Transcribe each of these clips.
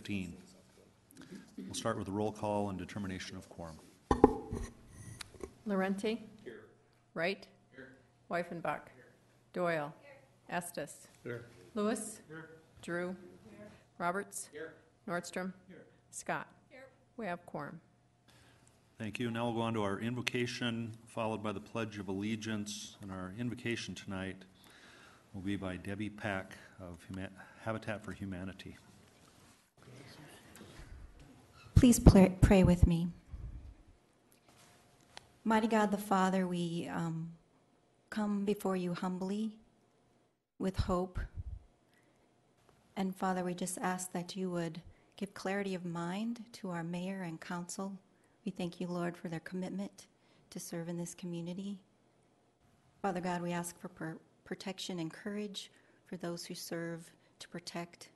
6:15. We'll start with a roll call and determination of quorum. Laurenti? Here. Wright? Here. Wyffenbach? Here. Doyle? Here. Estes? Here. Lewis? Here. Drew? Here. Roberts? Here. Nordstrom? Here. Scott? Here. We have quorum. Thank you. Now we'll go on to our invocation, followed by the Pledge of Allegiance. And our invocation tonight will be by Debbie Pack of Habitat for Humanity. Please pray with me. Mighty God the Father, we come before you humbly with hope. And Father, we just ask that you would give clarity of mind to our mayor and council. We thank you, Lord, for their commitment to serve in this community. Father God, we ask for protection and courage for those who serve to protect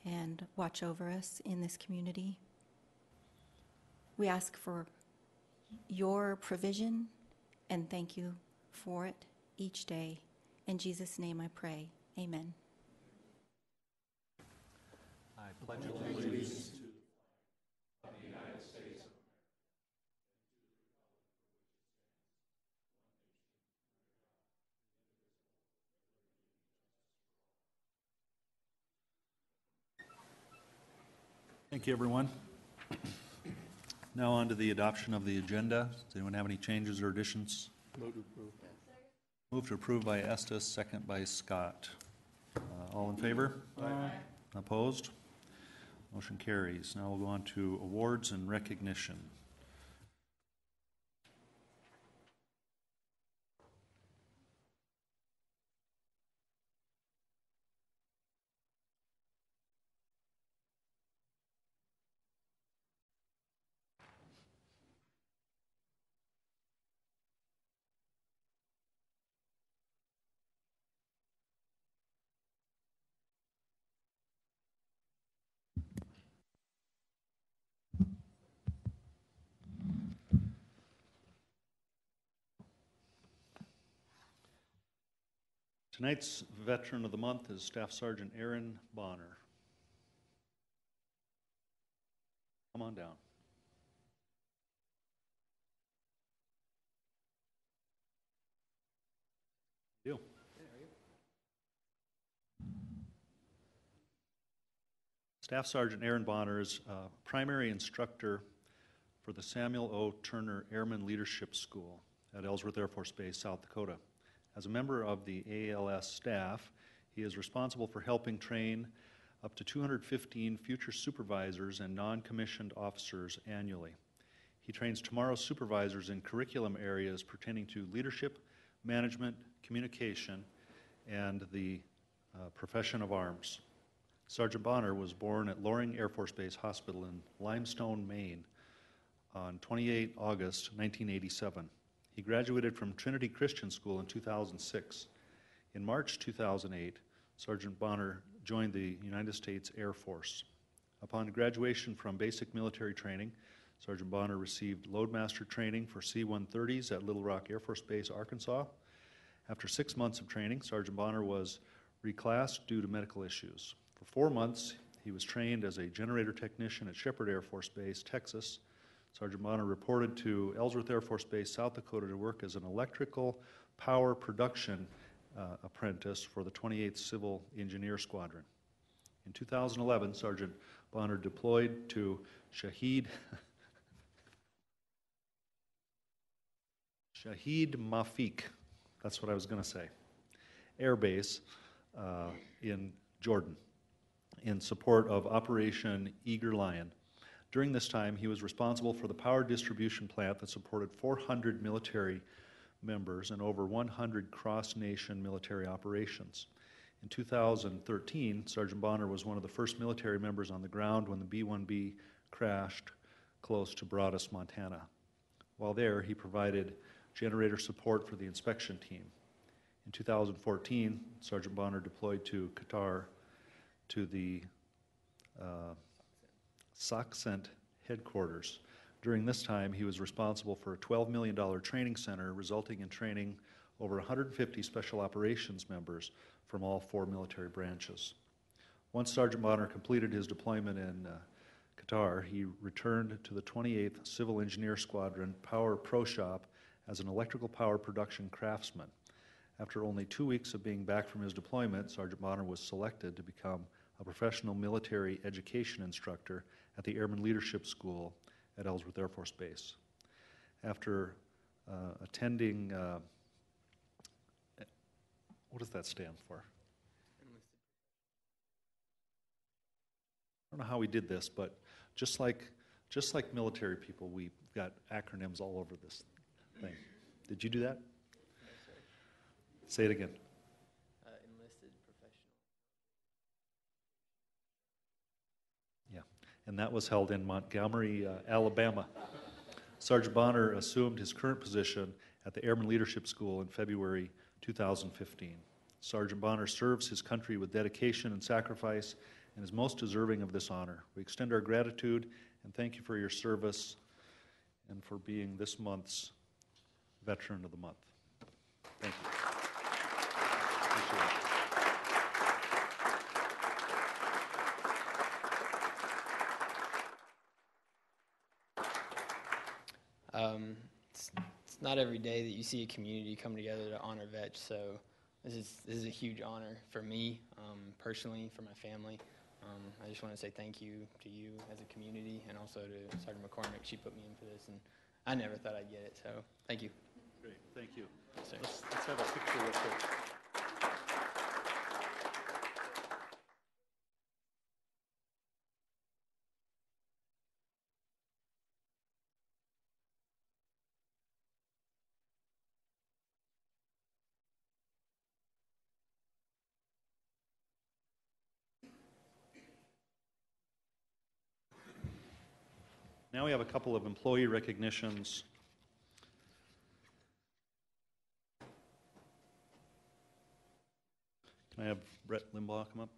and watch over us in this community. We ask for your provision and thank you for it each day. In Jesus' name I pray. Amen. I pledge allegiance to the United States. Thank you, everyone. Now on to the adoption of the agenda. Does anyone have any changes or additions? Move to approve. Move to approve by Estes, second by Scott. All in favor? Aye. Opposed? Motion carries. Now we'll go on to awards and recognition. Tonight's Veteran of the Month is Staff Sergeant Aaron Bonner. Come on down. You. Staff Sergeant Aaron Bonner is primary instructor for the Samuel O. Turner Airman Leadership School at Ellsworth Air Force Base, South Dakota. As a member of the ALS staff, he is responsible for helping train up to 215 future supervisors and non-commissioned officers annually. He trains tomorrow's supervisors in curriculum areas pertaining to leadership, management, communication, and the profession of arms. Sergeant Bonner was born at Loring Air Force Base Hospital in Limestone, Maine on 28 August 1987. He graduated from Trinity Christian School in 2006. In March 2008, Sergeant Bonner joined the United States Air Force. Upon graduation from basic military training, Sergeant Bonner received Loadmaster training for C-130s at Little Rock Air Force Base, Arkansas. After 6 months of training, Sergeant Bonner was reclassed due to medical issues. For 4 months, he was trained as a generator technician at Shepherd Air Force Base, Texas. Sergeant Bonner reported to Ellsworth Air Force Base, South Dakota to work as an electrical power production apprentice for the 28th Civil Engineer Squadron. In 2011, Sergeant Bonner deployed to Shahid Mafik, that's what I was going to say, Air Base in Jordan in support of Operation Eager Lion. During this time, he was responsible for the power distribution plant that supported 400 military members and over 100 cross-nation military operations. In 2013, Sergeant Bonner was one of the first military members on the ground when the B-1B crashed close to Broadus, Montana. While there, he provided generator support for the inspection team. In 2014, Sergeant Bonner deployed to Qatar to the SOCCENT headquarters. During this time, he was responsible for a $12 million training center, resulting in training over 150 special operations members from all 4 military branches. Once Sergeant Bonner completed his deployment in Qatar, he returned to the 28th Civil Engineer Squadron Power Pro Shop as an electrical power production craftsman. After only 2 weeks of being back from his deployment, Sergeant Bonner was selected to become a professional military education instructor at the Airman Leadership School at Ellsworth Air Force Base. After attending, what does that stand for? I don't know how we did this, but just like military people, we've got acronyms all over this thing. Did you do that? No, sir. Say it again. Enlisted professional. Yeah, and that was held in Montgomery, Alabama. Sergeant Bonner assumed his current position at the Airman Leadership School in February 2015. Sergeant Bonner serves his country with dedication and sacrifice and is most deserving of this honor. We extend our gratitude and thank you for your service and for being this month's Veteran of the Month. Thank you. Appreciate it. It's not every day that you see a community come together to honor vets, so this is a huge honor for me, personally, for my family. I just want to say thank you to you as a community and also to Sergeant McCormick. She put me in for this, and I never thought I'd get it, so thank you. Great, thank you. Yes, sir. Let's have a picture real quick. Now we have a couple of employee recognitions. Can I have Brett Limbaugh come up?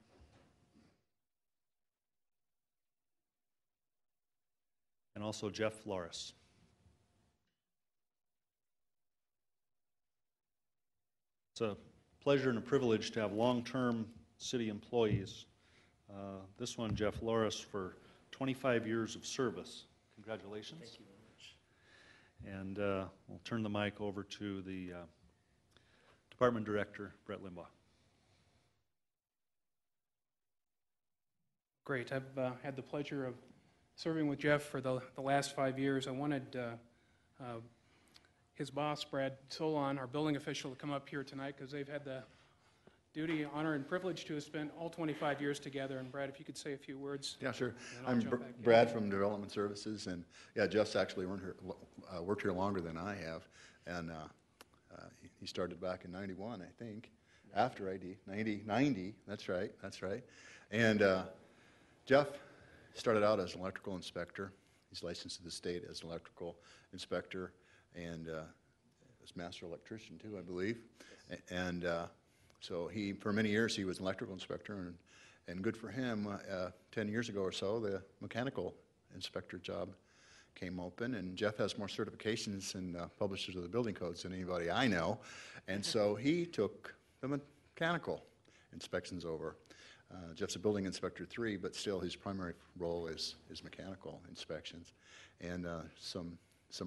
And also Jeff Loris. It's a pleasure and a privilege to have long-term city employees. This one, Jeff Loris, for 25 years of service. Congratulations. Thank you very much. And we'll turn the mic over to the Department Director, Brett Limbaugh. Great. I've had the pleasure of serving with Jeff for the last 5 years. I wanted his boss, Brad Solon, our building official, to come up here tonight because they've had the duty, honor, and privilege to have spent all 25 years together. And Brad, if you could say a few words. Yeah, sure. And I'll I'm jump back in. Brad from Development Services, and yeah, Jeff's actually worked here longer than I have, and he started back in '91, I think, after ID, 90, that's right, and Jeff started out as an electrical inspector. He's licensed to the state as an electrical inspector, and as master electrician too, I believe, and so for many years, he was an electrical inspector, and good for him, 10 years ago or so, the mechanical inspector job came open, and Jeff has more certifications and publishers of the building codes than anybody I know, and so he took the mechanical inspections over. Jeff's a building inspector 3, but still his primary role is mechanical inspections, and some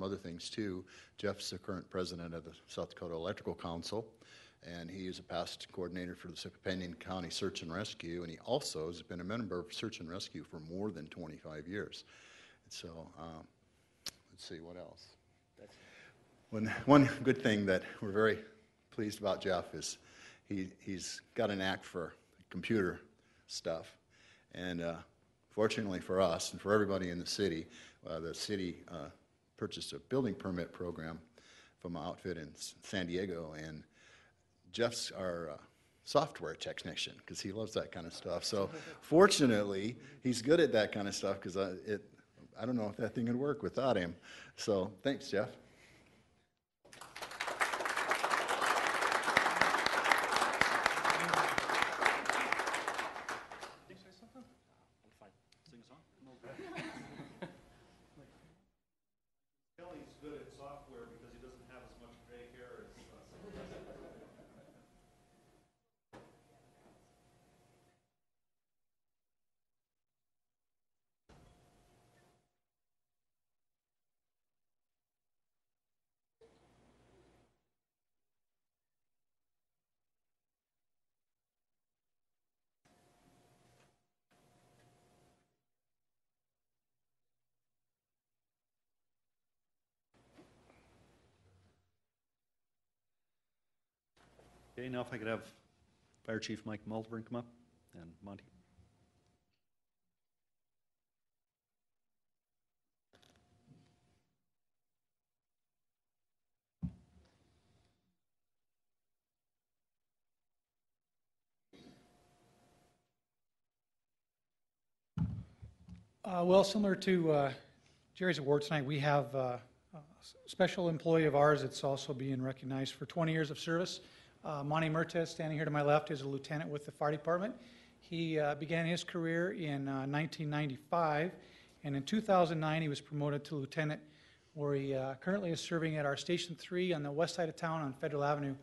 other things too. Jeff's the current president of the South Dakota Electrical Council, and he is a past coordinator for the Sippapanian County Search and Rescue, and he also has been a member of Search and Rescue for more than 25 years. And so, let's see, what else? One good thing that we're very pleased about Jeff is he's got an knack for computer stuff, and fortunately for us and for everybody in the city purchased a building permit program from an outfit in San Diego, and Jeff's our software technician because he loves that kind of stuff. So fortunately, he's good at that kind of stuff because I don't know if that thing would work without him. So thanks, Jeff. Sing a song? Kelly's good at software because he doesn't have as much gray hair as us. Okay, now if I could have Fire Chief Mike Mulderburn come up, and Monty. Well, similar to Jerry's award tonight, we have a special employee of ours that's also being recognized for 20 years of service. Monty Mertes, standing here to my left, is a lieutenant with the fire department. He began his career in 1995, and in 2009 he was promoted to lieutenant, where he currently is serving at our Station 3 on the west side of town on Federal Avenue.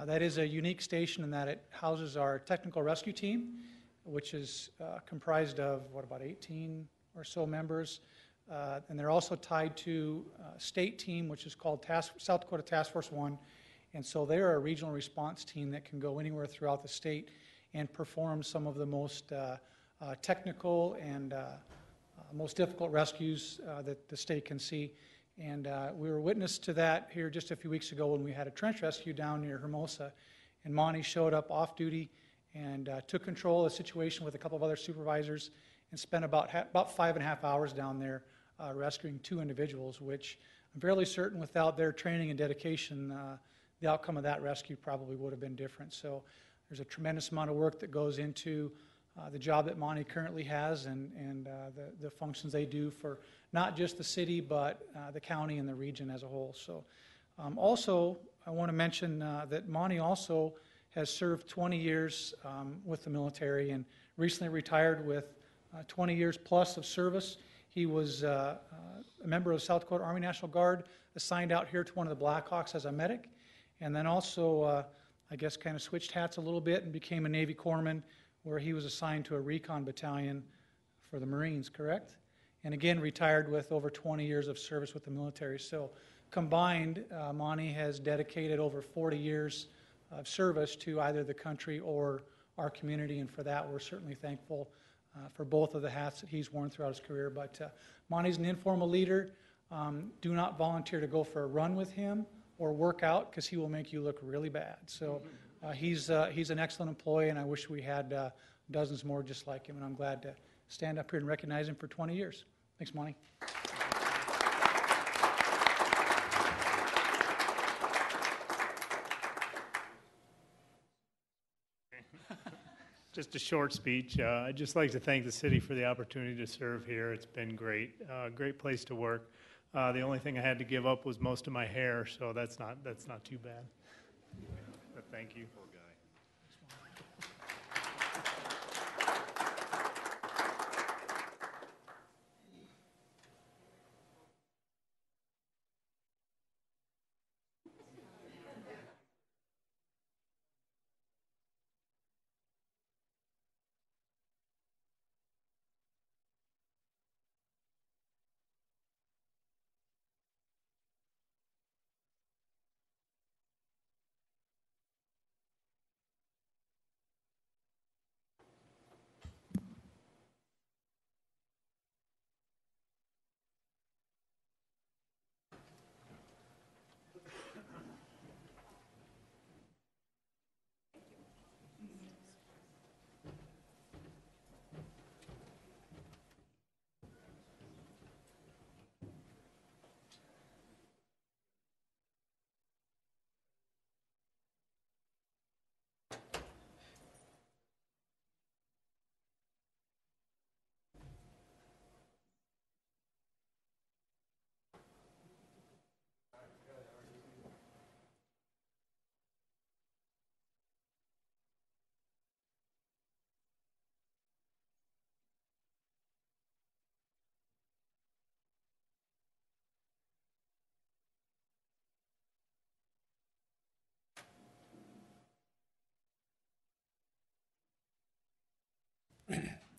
That is a unique station in that it houses our technical rescue team, which is comprised of, about 18 or so members. And they're also tied to a state team, which is called South Dakota Task Force 1. And so they're a regional response team that can go anywhere throughout the state and perform some of the most technical and most difficult rescues that the state can see. And we were witness to that here just a few weeks ago when we had a trench rescue down near Hermosa. And Monty showed up off duty and took control of the situation with a couple of other supervisors and spent about 5.5 hours down there rescuing 2 individuals, which I'm fairly certain without their training and dedication, the outcome of that rescue probably would have been different. So there's a tremendous amount of work that goes into the job that Monty currently has and the functions they do for not just the city, but the county and the region as a whole. So also, I want to mention that Monty also has served 20 years with the military and recently retired with 20 years plus of service. He was a member of the South Dakota Army National Guard, assigned out here to one of the Blackhawks as a medic, and then also, I guess, kind of switched hats a little bit and became a Navy corpsman, where he was assigned to a recon battalion for the Marines, correct? And again, retired with over 20 years of service with the military. So combined, Monty has dedicated over 40 years of service to either the country or our community, and for that we're certainly thankful for both of the hats that he's worn throughout his career. But Monty's an informal leader. Do not volunteer to go for a run with him or work out, because he will make you look really bad. So he's an excellent employee, and I wish we had dozens more just like him, and I'm glad to stand up here and recognize him for 20 years. Thanks, Monty. Just a short speech. I'd just like to thank the city for the opportunity to serve here. It's been great. Great place to work. The only thing I had to give up was most of my hair, so that's not too bad. But thank you.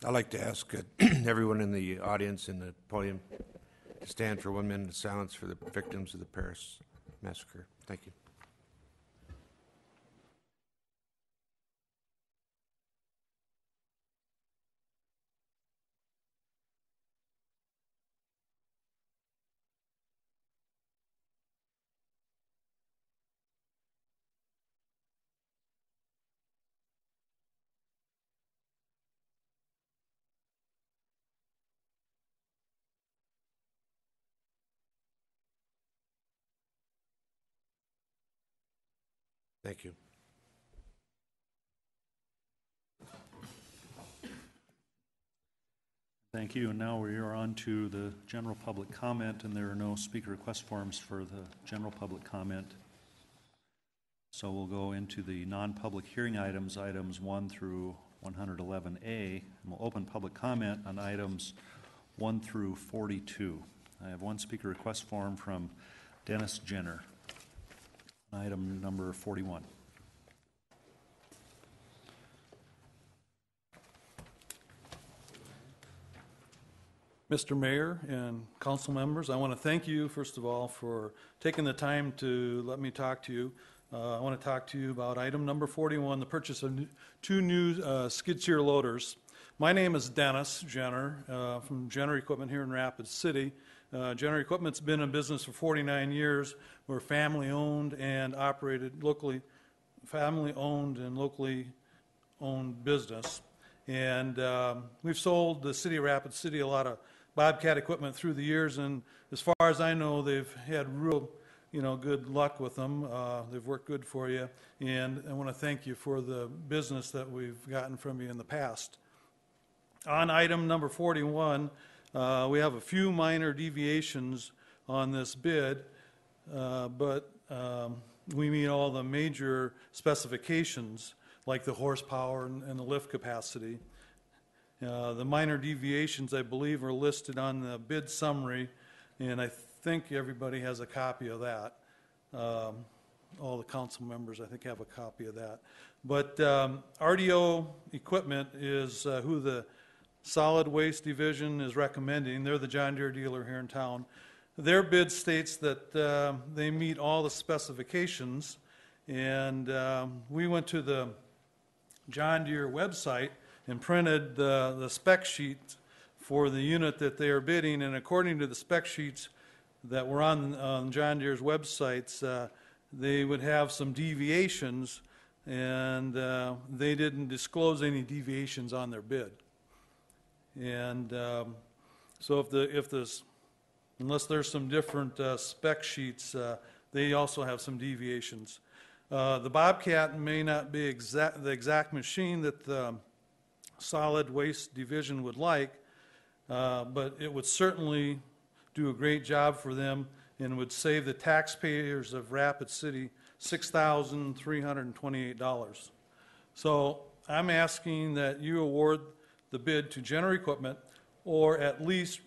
I'd like to ask everyone in the audience in the podium to stand for 1 minute of silence for the victims of the Paris massacre. Thank you. Thank you. Thank you. And now we are on to the general public comment, and there are no speaker request forms for the general public comment. So we'll go into the non-public hearing items, items 1 through 111A, and we'll open public comment on items 1 through 42. I have one speaker request form from Dennis Jenner, item number 41. Mr. Mayor and council members, I want to thank you, first of all, for taking the time to let me talk to you. I want to talk to you about item number 41, the purchase of two new skid steer loaders. My name is Dennis Jenner from Jenner Equipment here in Rapid City. Jenner Equipment's been in business for 49 years. We're family-owned and operated locally, family-owned and locally owned business. And we've sold the city of Rapid City a lot of Bobcat equipment through the years, and as far as I know, they've had real, good luck with them. They've worked good for you, and I want to thank you for the business that we've gotten from you in the past. On item number 41, we have a few minor deviations on this bid, but we meet all the major specifications, like the horsepower and the lift capacity. The minor deviations, I believe, are listed on the bid summary, and I think everybody has a copy of that. All the council members, I think, have a copy of that. But RDO Equipment is who the Solid Waste Division is recommending. They're the John Deere dealer here in town. Their bid states that they meet all the specifications, and we went to the John Deere website and printed the spec sheet for the unit that they are bidding, and according to the spec sheets that were on John Deere's websites, they would have some deviations, and they didn't disclose any deviations on their bid. And so unless there's some different spec sheets, they also have some deviations. The Bobcat may not be the exact machine that the Solid Waste Division would like, but it would certainly do a great job for them and would save the taxpayers of Rapid City $6,328. So I'm asking that you award the bid to Jenner Equipment, or at least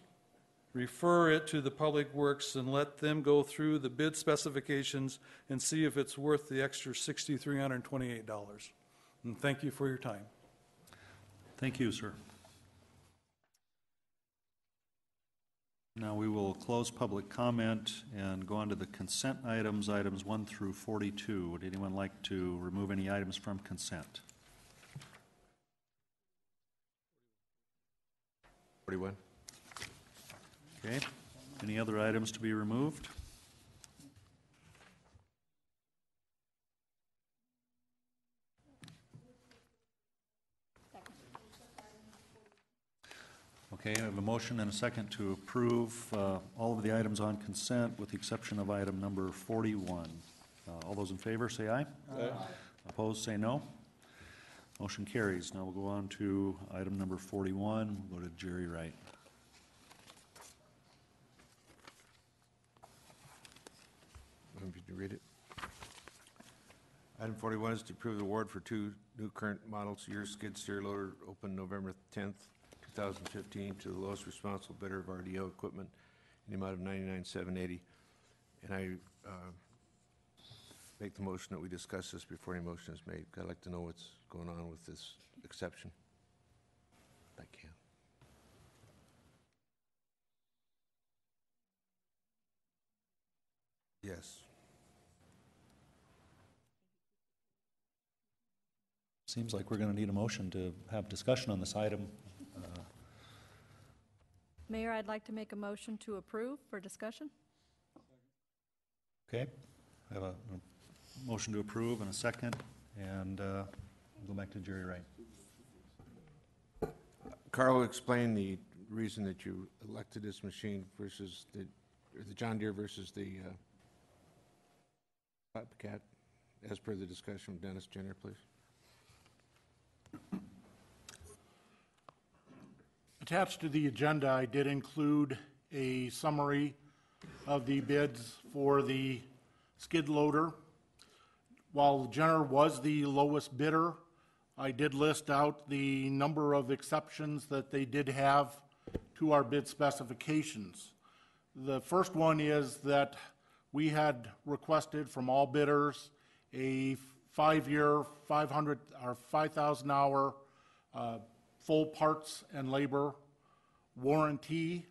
refer it to the Public Works and let them go through the bid specifications and see if it's worth the extra $6,328. And thank you for your time. Thank you, sir. Now we will close public comment and go on to the consent items, items 1 through 42. Would anyone like to remove any items from consent? 41. Okay. Any other items to be removed? Okay, I have a motion and a second to approve all of the items on consent with the exception of item number 41. All those in favor say aye. Aye. Opposed say no. Motion carries. Now we'll go on to item number 41. We'll go to Jerry Wright. Did you read it? Item 41 is to approve the award for two new current model Sears skid steer loader opened November 10th, 2015 to the lowest responsible bidder of RDO Equipment in the amount of $99,780. And I make the motion that we discuss this before any motion is made. I'd like to know what's going on with this exception. If I can. Yes. Seems like we're going to need a motion to have discussion on this item. Mayor, I'd like to make a motion to approve for discussion. Okay. I have a motion to approve and a second, and we'll go back to Jerry Wright. Carl, explain the reason that you elected this machine versus the John Deere versus the Bobcat as per the discussion with Dennis Jenner, please. Attached to the agenda, I did include a summary of the bids for the skid loader. While Jenner was the lowest bidder, I did list out the number of exceptions that they did have to our bid specifications. The first one is that we had requested from all bidders a 5-year, 5,000 hour full parts and labor warranty.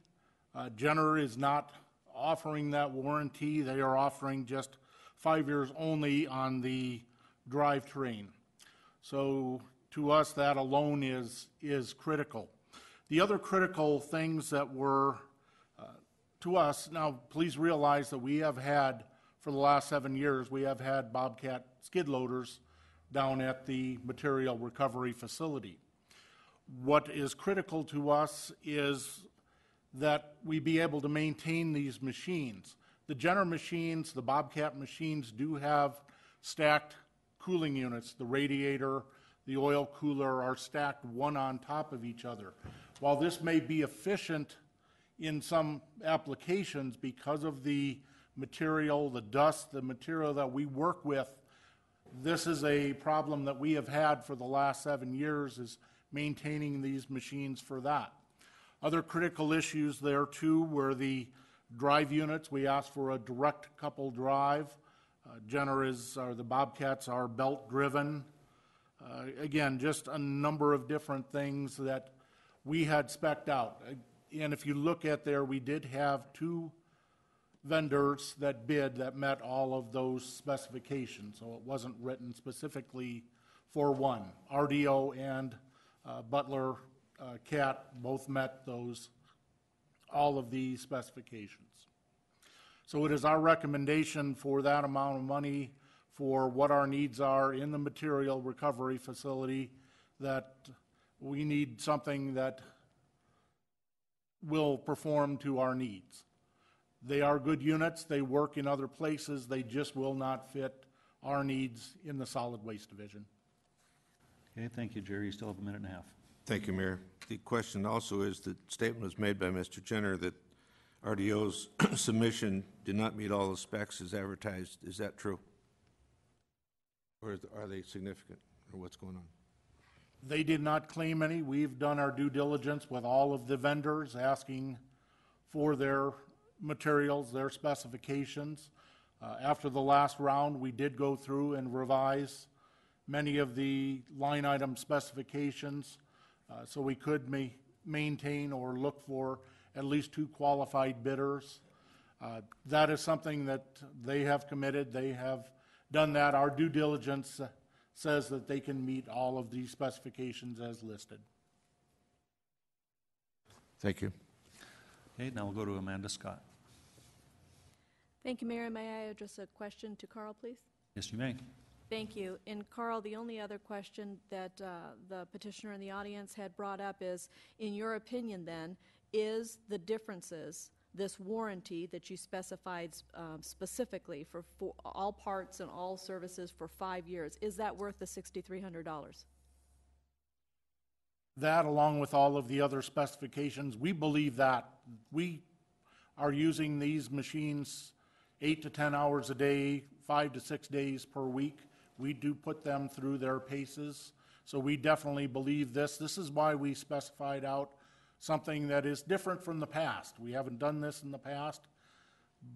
Jenner is not offering that warranty. They are offering just 5 years only on the drivetrain. So to us, that alone is critical. The other critical things that were to us, now please realize that we have had, for the last 7 years, we have had Bobcat skid loaders down at the material recovery facility. What is critical to us is that we be able to maintain these machines. The Jenner machines, the Bobcat machines do have stacked cooling units. The radiator, the oil cooler are stacked one on top of each other. While this may be efficient in some applications because of the material, the dust, the material that we work with, this is a problem that we have had for the last 7 years, is maintaining these machines for that. Other critical issues there too were the drive units. We asked for a direct couple drive. The Bobcats are belt driven. Again, just a number of different things that we had spec'd out. And if you look at there, we did have 2 vendors that bid that met all of those specifications. So it wasn't written specifically for one. RDO and Butler Cat both met all of the specifications. So it is our recommendation for that amount of money for what our needs are in the material recovery facility that we need something that will perform to our needs. They are good units. They work in other places. They just will not fit our needs in the solid waste division. Okay, thank you, Jerry. You still have a minute and a half. Thank you, Mayor. The question also is, the statement was made by Mr. Jenner that RDO's submission did not meet all the specs as advertised. Is that true? Or are they significant? Or what's going on? They did not claim any. We've done our due diligence with all of the vendors, asking for their materials, their specifications. After the last round, we did go through and revise many of the line item specifications so we could maintain or look for at least 2 qualified bidders. That is something that they have committed. They have done that. Our due diligence says that they can meet all of these specifications as listed. Thank you. Okay, now we'll go to Amanda Scott. Thank you, Mayor. May I address a question to Carl, please? Yes, you may. Thank you. And Carl, the only other question that the petitioner in the audience had brought up is, in your opinion then, is the differences, this warranty that you specified specifically for all parts and all services for 5 years, is that worth the $6,300? That, along with all of the other specifications, we believe that. We are using these machines 8 to 10 hours a day, 5 to 6 days per week. We do put them through their paces. So we definitely believe this. This is why we specified out something that is different from the past. We haven't done this in the past,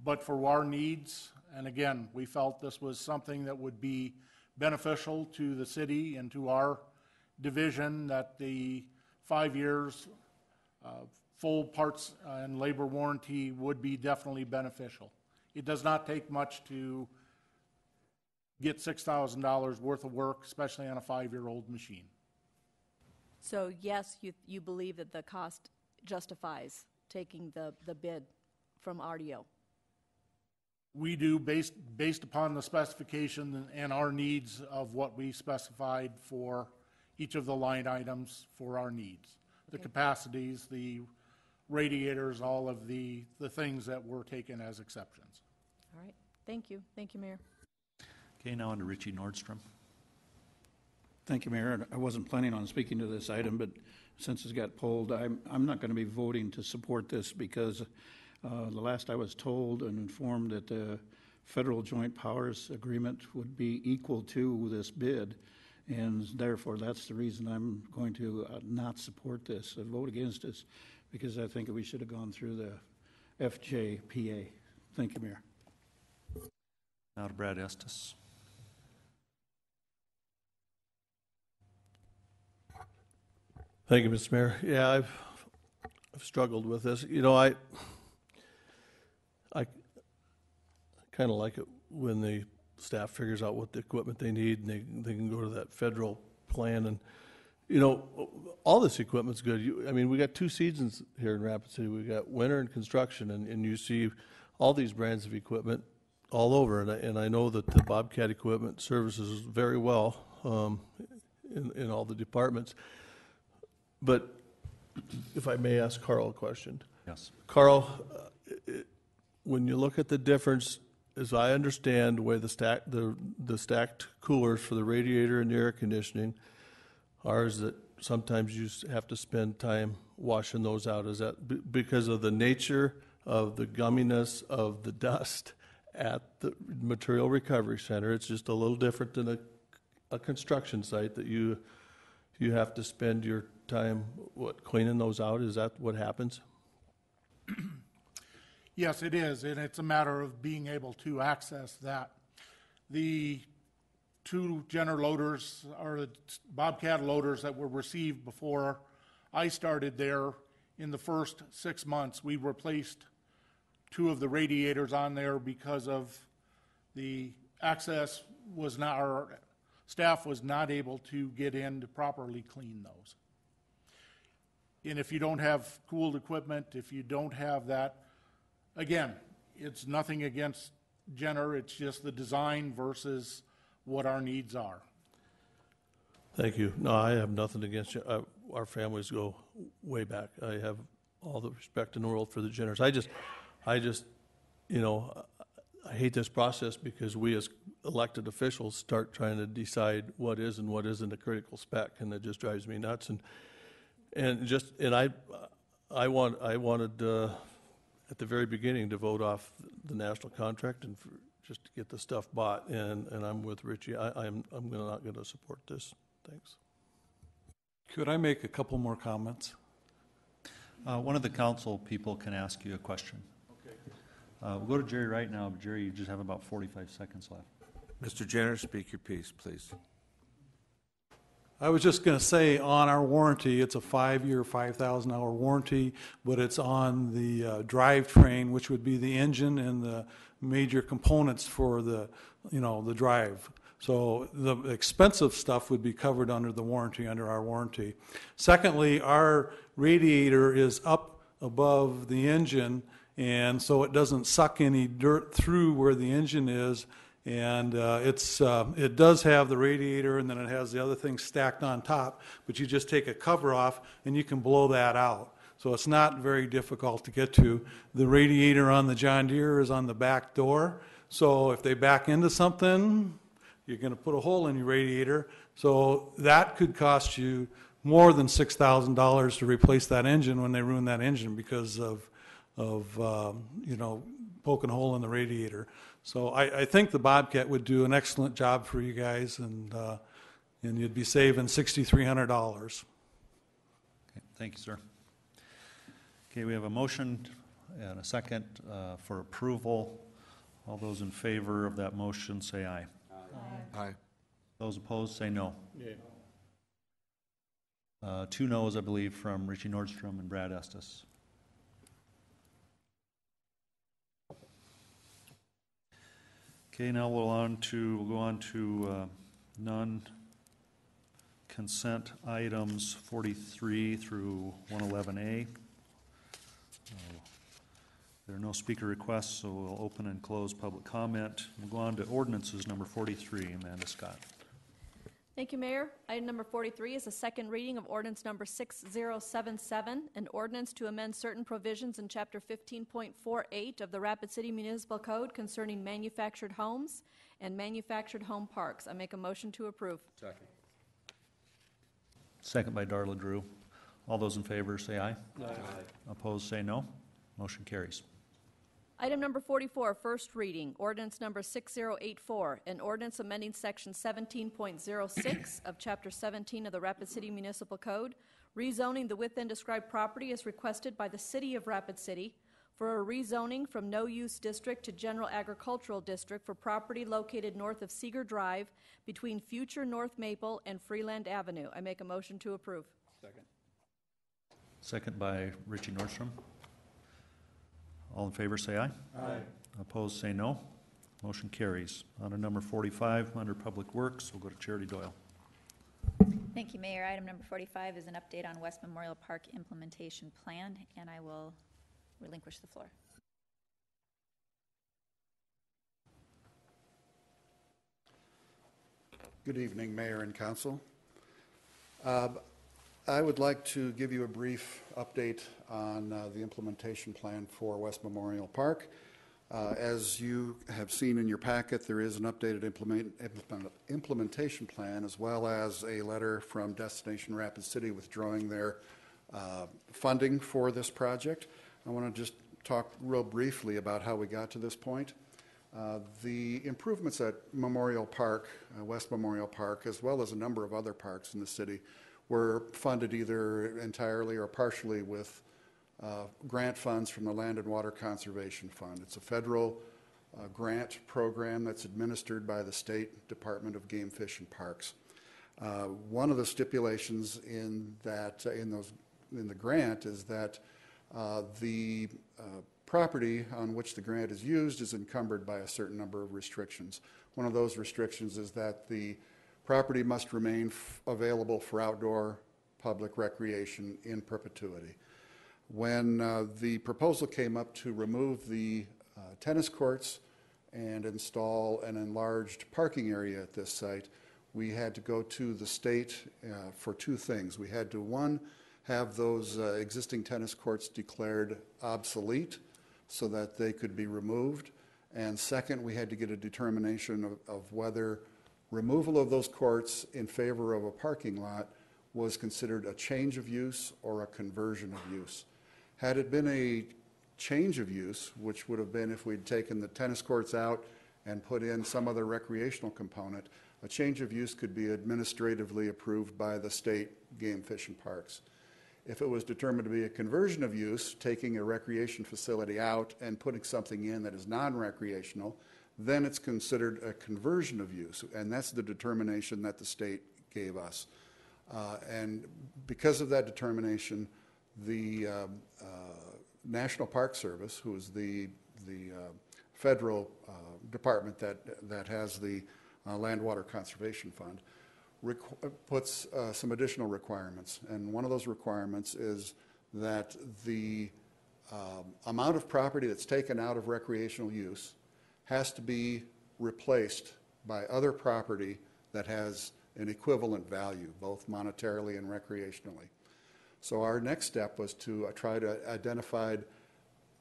but for our needs, and again, we felt this was something that would be beneficial to the city and to our division, that the 5 years full parts and labor warranty would be definitely beneficial. It does not take much to get $6,000 worth of work, especially on a 5-year-old machine. So yes, you believe that the cost justifies taking the bid from RDO? We do, based upon the specification and our needs of what we specified for each of the line items for our needs. The capacities, the radiators, all of the things that were taken as exceptions. All right. Thank you. Thank you, Mayor. Okay, now on to Richie Nordstrom. Thank you, Mayor. I wasn't planning on speaking to this item, but since it's got pulled, I'm not going to be voting to support this because the last I was told and informed that the Federal Joint Powers Agreement would be equal to this bid, and therefore that's the reason I'm going to not support this, vote against this, because I think we should have gone through the FJPA. Thank you, Mayor. Now to Brad Estes. Thank you, Mr. Mayor. Yeah, I've struggled with this. You know, I kind of like it when the staff figures out what the equipment they need and they can go to that federal plan. And, you know, all this equipment's good. I mean, we got two seasons here in Rapid City. We got winter and construction, and you see all these brands of equipment all over. And I know that the Bobcat equipment services very well in all the departments. But if I may ask Carl a question. Yes. Carl, when you look at the difference, as I understand, the way the stacked coolers for the radiator and the air conditioning are, is that sometimes you have to spend time washing those out. Is that because of the nature of the gumminess of the dust at the material recovery center? It's just a little different than a construction site that you have to spend your time, cleaning those out? Is that what happens? Yes, it is, and it's a matter of being able to access that. The two Jenner loaders, or the Bobcat loaders that were received before I started there, in the first 6 months, we replaced two of the radiators on there because of the access was not, our staff was not able to get in to properly clean those. And if you don't have cooled equipment, if you don't have that, again, it's nothing against Jenner, it's just the design versus what our needs are. Thank you. No, I have nothing against you. Our families go way back. I have all the respect in the world for the Jenners. I just, you know, I hate this process because we as elected officials start trying to decide what is and what isn't a critical spec, and it just drives me nuts. And I wanted at the very beginning to vote off the national contract and just to get the stuff bought. And I'm with Richie. I'm not going to support this. Thanks. Could I make a couple more comments? One of the council people can ask you a question. Okay. We'll go to Jerry right now. But Jerry, you just have about 45 seconds left. Mr. Jenner, speak your piece, please. I was just going to say, on our warranty, it's a 5-year, 5,000-hour warranty, but it's on the drivetrain, which would be the engine and the major components for the drive. So the expensive stuff would be covered under the warranty, under our warranty. Secondly, our radiator is up above the engine, and so it doesn't suck any dirt through where the engine is. And it does have the radiator, and then it has the other things stacked on top, but you just take a cover off and you can blow that out. So it's not very difficult to get to. The radiator on the John Deere is on the back door, so if they back into something, you're going to put a hole in your radiator. So that could cost you more than $6,000 to replace that engine when they ruin that engine because of poking a hole in the radiator. So I think the Bobcat would do an excellent job for you guys, and you'd be saving $6,300. Okay, thank you, sir. Okay, we have a motion and a second for approval. All those in favor of that motion say aye. Aye. Aye. Those opposed say no. Yeah. 2 noes, I believe, from Richie Nordstrom and Brad Estes. Okay, now we'll go on to non-consent items 43 through 111A. There are no speaker requests, so we'll open and close public comment. We'll go on to ordinances number 43. Amanda Scott. Thank you, Mayor. Item number 43 is a second reading of ordinance number 6077, an ordinance to amend certain provisions in Chapter 15.48 of the Rapid City Municipal Code concerning manufactured homes and manufactured home parks. I make a motion to approve. Second. Second by Darla Drew. All those in favor say aye. Aye. Opposed, say no. Motion carries. Item number 44, first reading, ordinance number 6084, an ordinance amending section 17.06 of chapter 17 of the Rapid City Municipal Code, rezoning the within described property as requested by the City of Rapid City for a rezoning from no-use district to general agricultural district for property located north of Seeger Drive between future North Maple and Freeland Avenue. I make a motion to approve. Second. Second by Richie Nordstrom. All in favor say aye. Aye. Opposed, say no. Motion carries. On to number 45, under Public Works, we'll go to Charity Doyle. Thank you, Mayor. Item number 45 is an update on West Memorial Park implementation plan, and I will relinquish the floor. Good evening, Mayor and Council. I would like to give you a brief update on the implementation plan for West Memorial Park. As you have seen in your packet, there is an updated implementation plan, as well as a letter from Destination Rapid City withdrawing their funding for this project. I want to just talk real briefly about how we got to this point. The improvements at Memorial Park, West Memorial Park, as well as a number of other parks in the city, were funded either entirely or partially with grant funds from the Land and Water Conservation Fund. It's a federal grant program that's administered by the State Department of Game, Fish, and Parks. One of the stipulations in that in the grant is that the property on which the grant is used is encumbered by a certain number of restrictions. One of those restrictions is that the property must remain available for outdoor public recreation in perpetuity. When the proposal came up to remove the tennis courts and install an enlarged parking area at this site, we had to go to the state for two things. We had to, one, have those existing tennis courts declared obsolete so that they could be removed. And second, we had to get a determination of whether removal of those courts in favor of a parking lot was considered a change of use or a conversion of use. Had it been a change of use, which would have been if we'd taken the tennis courts out and put in some other recreational component, a change of use could be administratively approved by the state Game, Fish, and Parks. If it was determined to be a conversion of use, taking a recreation facility out and putting something in that is non-recreational, then it's considered a conversion of use, and that's the determination that the state gave us. And because of that determination, the National Park Service, who is the federal department that has the Land Water Conservation Fund, puts some additional requirements. And one of those requirements is that the amount of property that's taken out of recreational use has to be replaced by other property that has an equivalent value, both monetarily and recreationally. So our next step was to try to identify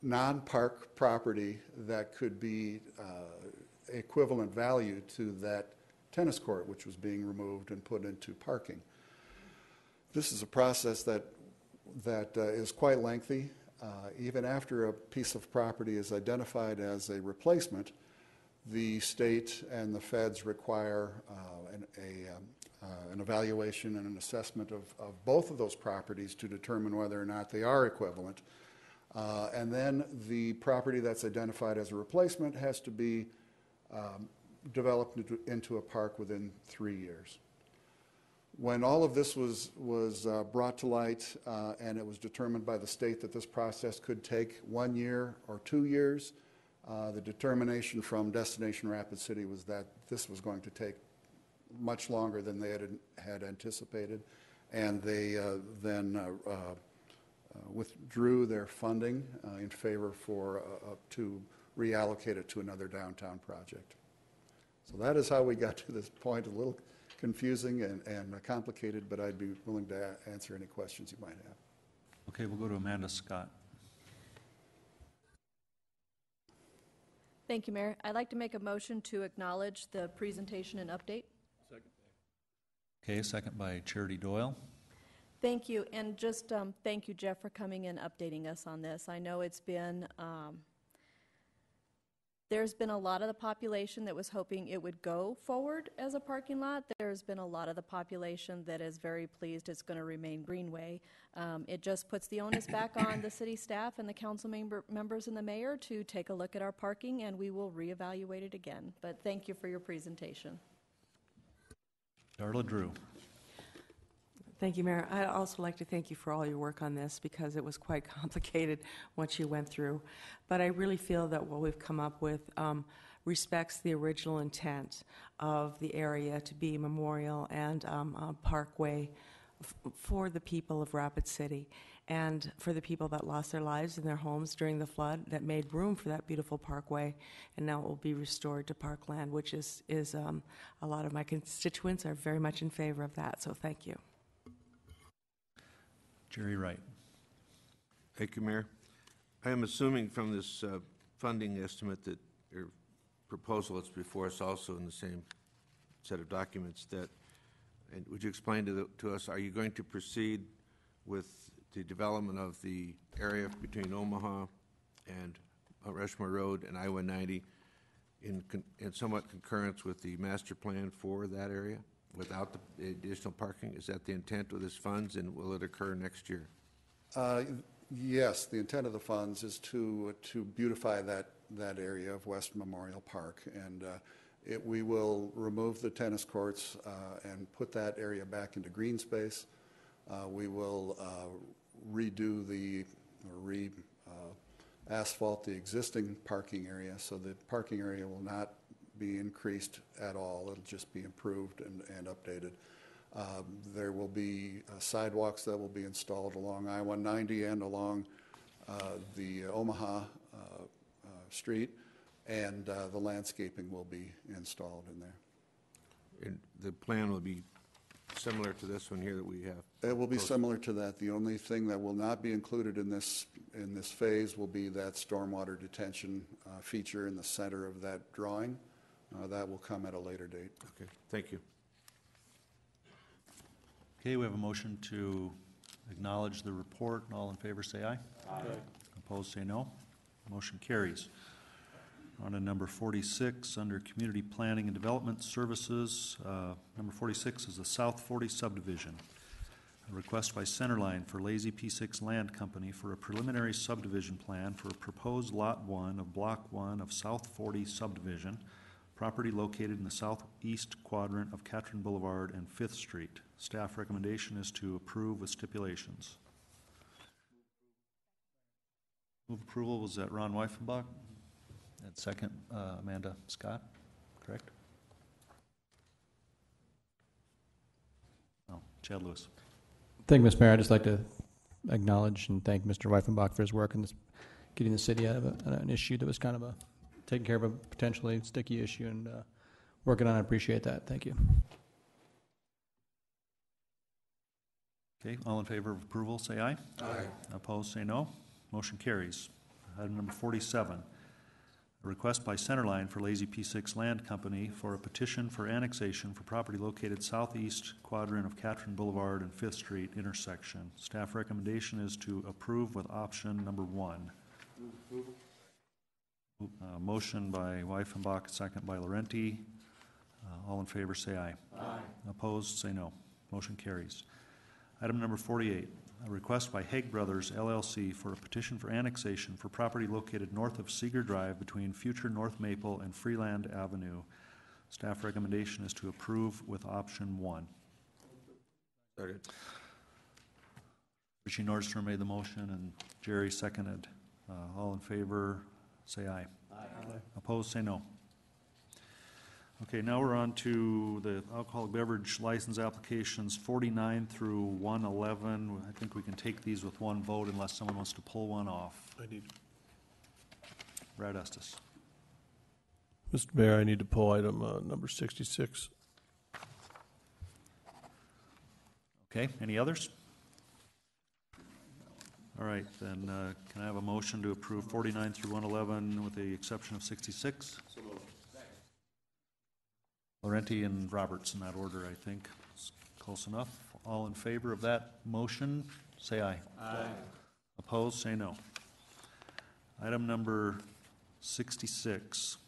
non-park property that could be equivalent value to that tennis court, which was being removed and put into parking. This is a process that is quite lengthy. Even after a piece of property is identified as a replacement, the state and the feds require an evaluation and an assessment of both of those properties to determine whether or not they are equivalent. And then the property that's identified as a replacement has to be developed into a park within 3 years. When all of this was brought to light and it was determined by the state that this process could take 1 year or 2 years, the determination from Destination Rapid City was that this was going to take much longer than they had anticipated, and they then withdrew their funding in favor to reallocate it to another downtown project. So that is how we got to this point. A little confusing and complicated, but I'd be willing to answer any questions you might have. Okay, we'll go to Amanda Scott. Thank you, Mayor. I'd like to make a motion to acknowledge the presentation and update. Okay, second by Charity Doyle. Thank you, and just thank you, Jeff, for coming and updating us on this. I know it's been, there's been a lot of the population that was hoping it would go forward as a parking lot. There's been a lot of the population that is very pleased it's going to remain Greenway. It just puts the onus back on the city staff and the council members and the mayor to take a look at our parking, and we will reevaluate it again. But thank you for your presentation. Darla Drew. Thank you, Mayor. I'd also like to thank you for all your work on this because it was quite complicated what you went through. But I really feel that what we've come up with respects the original intent of the area to be a memorial and a parkway for the people of Rapid City and for the people that lost their lives in their homes during the flood that made room for that beautiful parkway, and now it will be restored to parkland, which is a lot of my constituents are very much in favor of that, so thank you. Jerry Wright. Thank you, Mayor. I am assuming from this funding estimate that, or proposal that's before us also in the same set of documents, that, and would you explain to us, are you going to proceed with the development of the area between Omaha and Rushmore Road and I-190 in somewhat concurrence with the master plan for that area without the additional parking? Is that the intent of this funds, and will it occur next year? Yes, the intent of the funds is to beautify that area of West Memorial Park, and we will remove the tennis courts and put that area back into green space. We will redo asphalt the existing parking area, so the parking area will not be increased at all. It'll just be improved and updated. There will be sidewalks that will be installed along I-190 and along the Omaha Street, and the landscaping will be installed in there. And the plan will be similar to this one here that we have? It will be similar to that. The only thing that will not be included in this phase will be that stormwater detention feature in the center of that drawing. That will come at a later date. Okay, thank you. Okay, we have a motion to acknowledge the report. All in favor say aye. Aye. Opposed say no. Motion carries. On to number 46, under Community Planning and Development Services. Number 46 is the South 40 subdivision. A request by Centerline for Lazy P6 Land Company for a preliminary subdivision plan for a proposed Lot 1 of Block 1 of South 40 subdivision, property located in the southeast quadrant of Catron Boulevard and 5th Street. Staff recommendation is to approve with stipulations. Move approval was that Ron Weifenbach. And second, Amanda Scott, correct? Oh, Chad Lewis. Thank you, Mr. Mayor. I'd just like to acknowledge and thank Mr. Weifenbach for his work in this, getting the city out of an issue that was kind of taking care of a potentially sticky issue and working on it. I appreciate that. Thank you. Okay, all in favor of approval, say aye. Aye. Opposed, say no. Motion carries. Item number 47. A request by Centerline for Lazy P6 Land Company for a petition for annexation for property located southeast quadrant of Catron Boulevard and 5th Street intersection. Staff recommendation is to approve with option number 1. Motion by Weifenbach, second by Laurenti. All in favor say aye. Aye. Opposed say no. Motion carries. Item number 48. A request by Haig Brothers LLC for a petition for annexation for property located north of Seeger Drive between future North Maple and Freeland Avenue. Staff recommendation is to approve with option 1. Started. Richie Nordstrom made the motion and Jerry seconded. All in favor say aye. Aye. Opposed say no. Okay, now we're on to the alcoholic beverage license applications 49 through 111. I think we can take these with one vote unless someone wants to pull one off. I need. Brad Estes. Mr. Mayor, I need to pull item number 66. Okay, any others? All right, then, can I have a motion to approve 49 through 111 with the exception of 66? Laurenti and Roberts in that order, I think. It's close enough. All in favor of that motion, say aye. Aye. Opposed, say no. Item number 66.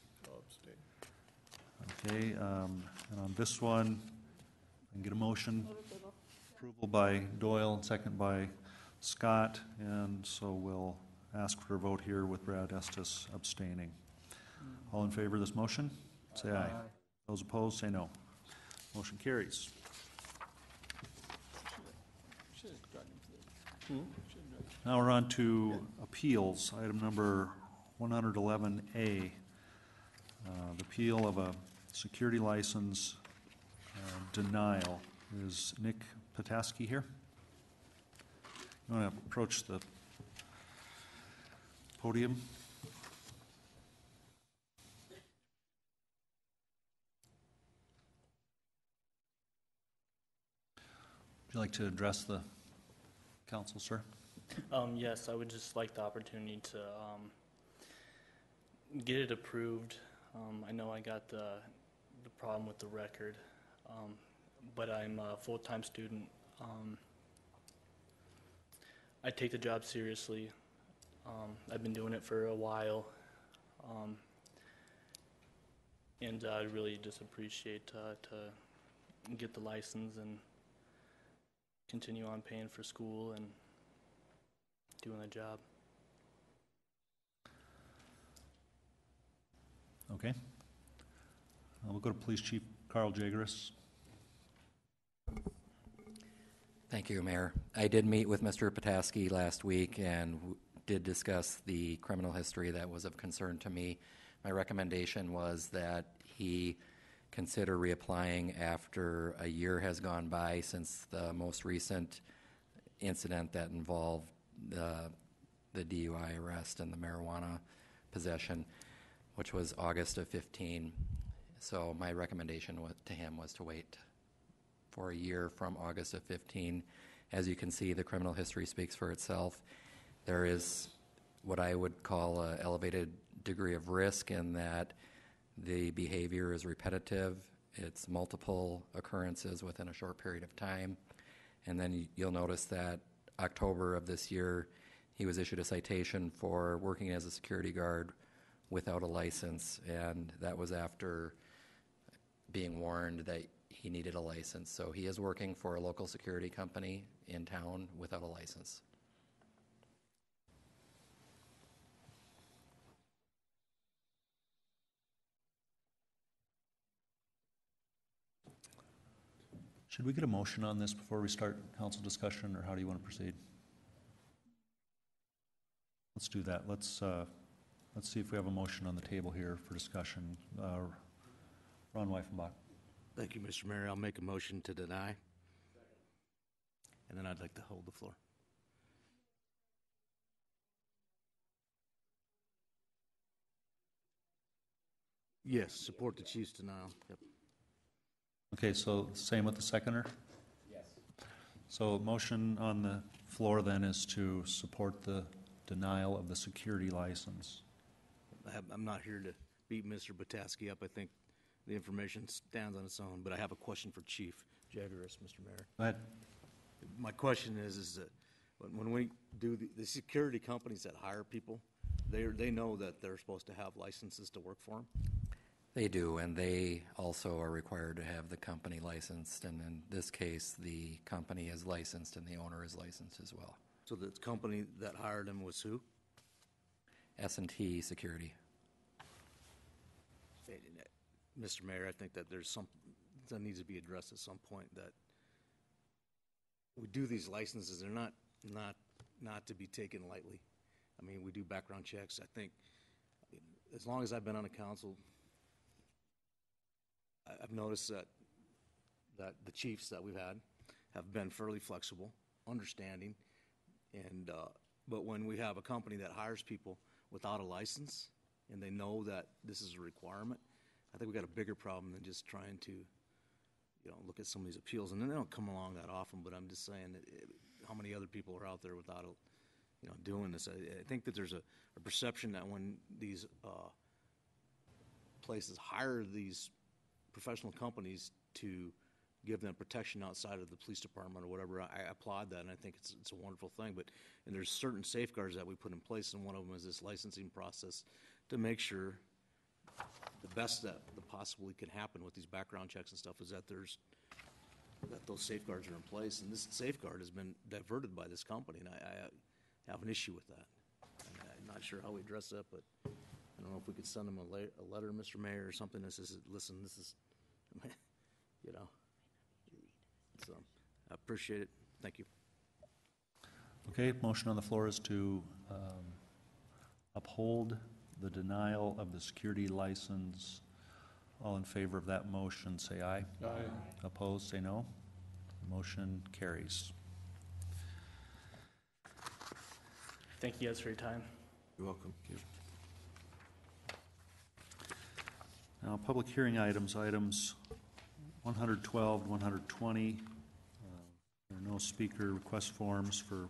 Okay, and on this one, I can get a motion. Approval by Doyle and second by Scott, and so we'll ask for a vote here with Brad Estes abstaining. All in favor of this motion, say aye. Those opposed, say no. Motion carries. Now we're on to appeals, item number 111A. The appeal of a security license denial. Is Nick Pataski here? You want to approach the podium? Would you like to address the council, sir? Yes, I would just like the opportunity to get it approved. I know I got the problem with the record, but I'm a full-time student. I take the job seriously. I've been doing it for a while, and I really just appreciate to get the license and continue on paying for school and doing the job. Okay. We'll go to Police Chief Carl Jageris. Thank you, Mayor. I did meet with Mr. Pataski last week and did discuss the criminal history that was of concern to me. My recommendation was that he consider reapplying after a year has gone by since the most recent incident that involved the DUI arrest and the marijuana possession, which was August of 15. So my recommendation to him was to wait for a year from August of 15. As you can see, the criminal history speaks for itself. There is what I would call an elevated degree of risk in that the behavior is repetitive. It's multiple occurrences within a short period of time. And then you'll notice that October of this year, he was issued a citation for working as a security guard without a license, and that was after being warned that he needed a license. So he is working for a local security company in town without a license. Should we get a motion on this before we start council discussion, or how do you want to proceed? Let's do that. Let's see if we have a motion on the table here for discussion. Ron Weifenbach. Thank you, Mr. Mayor. I'll make a motion to deny. And then I'd like to hold the floor. Yes, support the chief's denial. Yep. Okay, so same with the seconder? Yes. So motion on the floor then is to support the denial of the security license. I'm not here to beat Mr. Pataski up. I think the information stands on its own, but I have a question for Chief Jageris, Mr. Mayor. Go ahead. My question is that when we do the security companies that hire people, they know that they're supposed to have licenses to work for them? They do, and they also are required to have the company licensed, and in this case, the company is licensed and the owner is licensed as well. So the company that hired him was who? S&T Security. Mr. Mayor, I think that there's something that needs to be addressed at some point, that we do these licenses, they're not to be taken lightly. I mean, we do background checks. I think as long as I've been on the council, I've noticed that the chiefs that we've had have been fairly flexible, understanding, and but when we have a company that hires people without a license and they know that this is a requirement, I think we've got a bigger problem than just trying to, look at some of these appeals. And they don't come along that often, but I'm just saying that how many other people are out there without doing this. I think that there's a perception that when these places hire these professional companies to give them protection outside of the police department or whatever, I applaud that, and I think it's a wonderful thing. And there's certain safeguards that we put in place, and one of them is this licensing process to make sure the best that possibly can happen with these background checks and stuff is that those safeguards are in place. And this safeguard has been diverted by this company, and I have an issue with that. And I'm not sure how we address that, but I don't know if we could send them a letter, Mr. Mayor, or something that says, listen, this is, So I appreciate it. Thank you. Okay, motion on the floor is to uphold the denial of the security license. All in favor of that motion, say aye. Aye. Opposed, say no. Motion carries. Thank you guys for your time. You're welcome. Now, public hearing items 112, 120. There are no speaker request forms for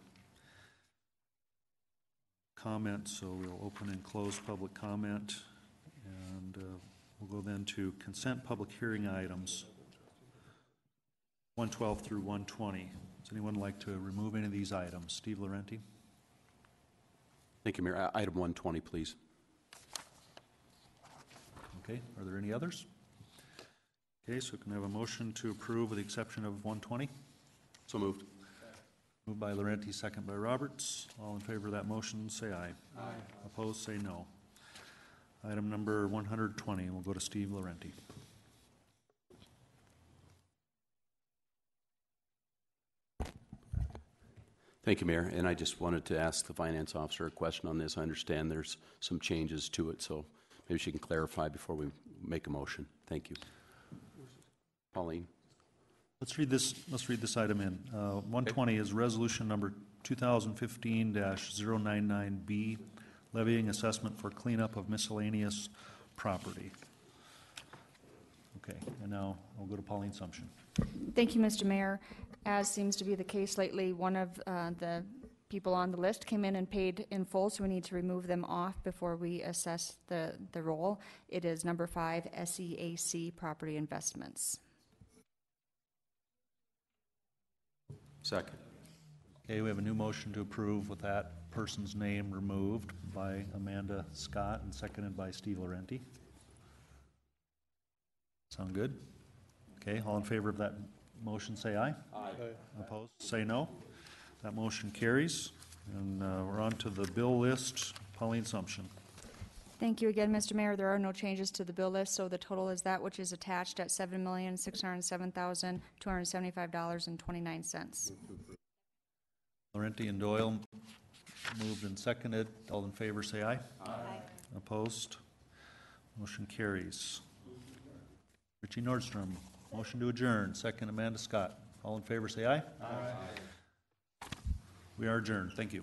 comment, so we'll open and close public comment. And we'll go then to consent public hearing items 112 through 120. Does anyone like to remove any of these items? Steve Laurenti. Thank you, Mayor. Item 120, please. Okay, are there any others? Okay, so can I have a motion to approve with the exception of 120? So moved. Moved by Laurenti, second by Roberts. All in favor of that motion, say aye. Aye. Opposed, say no. Item number 120, we'll go to Steve Laurenti. Thank you, Mayor. And I just wanted to ask the finance officer a question on this. I understand there's some changes to it, so maybe she can clarify before we make a motion. Thank you. Pauline. Let's read this item in. 120 is resolution number 2015-099B, levying assessment for cleanup of miscellaneous property. Okay, and now I'll go to Pauline Sumption. Thank you, Mr. Mayor. As seems to be the case lately, one of the people on the list came in and paid in full, so we need to remove them off before we assess the roll. It is number 5, SEAC Property Investments. Second. Okay, we have a new motion to approve with that person's name removed by Amanda Scott and seconded by Steve Laurenti. Sound good? Okay, all in favor of that motion, say aye. Aye. Opposed, say no. That motion carries. And we're on to the bill list. Pauline Sumption. Thank you again, Mr. Mayor. There are no changes to the bill list, so the total is that which is attached at $7,607,275.29. Laurenti and Doyle moved and seconded. All in favor, say aye. Aye. Opposed? Motion carries. Richie Nordstrom, motion to adjourn. Second, Amanda Scott. All in favor, say aye. Aye. We are adjourned. Thank you.